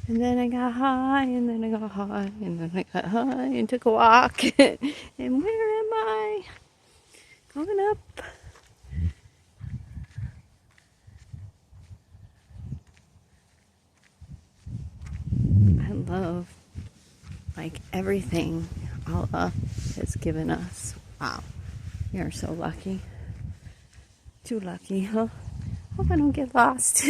And then I got high, and then I got high, and then I got high, and took a walk. And where am I? Going up. I love, like, everything Allah has given us. Wow. We are so lucky. Too lucky, huh? Hope I don't get lost.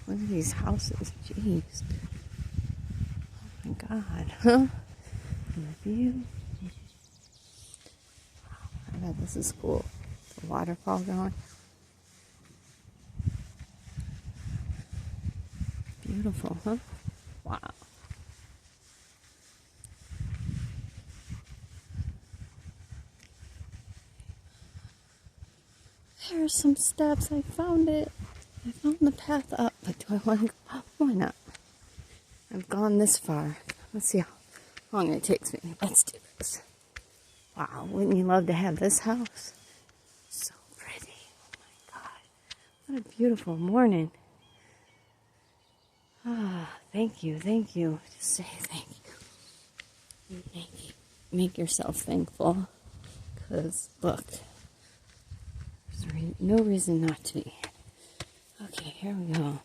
Look at these houses. Jeez. Oh my God. Huh? And the view. I bet this is cool. The waterfall going. Beautiful, huh? Wow. There's some steps. I found it. I found the path up. But do I want to go up? Why not? I've gone this far. Let's see how long it takes me. Let's do this. Wow, wouldn't you love to have this house? So pretty. Oh my God. What a beautiful morning. Ah, thank you, thank you. Just say thank you. Make yourself thankful. Because, look, there's no reason not to be. Okay, here we go.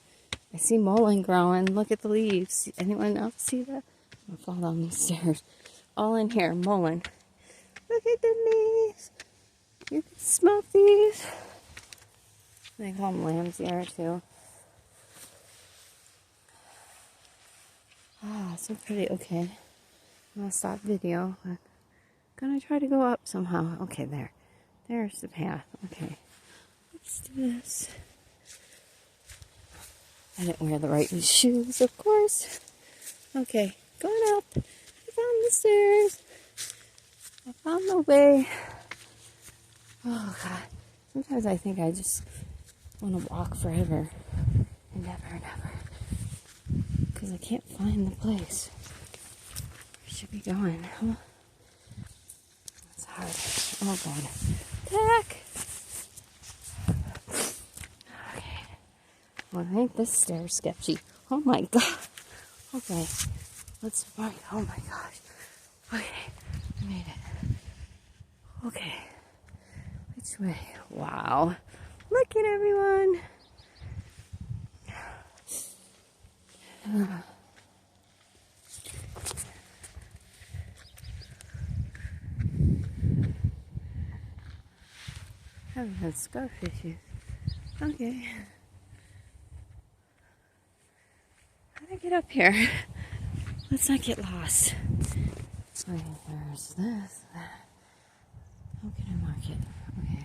I see mullein growing. Look at the leaves. Anyone else see that? I'm gonna fall down these stairs. All in here, mullein. Look at the leaves. You can smoke these. They call them lamb's ear too. Ah, so pretty. Okay, I'm gonna stop video. I'm gonna try to go up somehow. Okay, there. There's the path. Okay, let's do this. I didn't wear the right shoes, of course. Okay, going up. I found the stairs. I found the way. Oh, God. Sometimes I think I just want to walk forever. And never, never. Because I can't find the place. Where should we be going, huh? It's hard. Oh, God. Back! Okay. Well, I think this stair's sketchy. Oh, my God. Okay. Let's find. Oh, my gosh. Okay. I made it. Okay. Which way? Wow. Look at everyone. I haven't had scarfishes. Okay. How do I get up here? Let's not get lost. Okay, there's this, that. How can I mark it? Okay.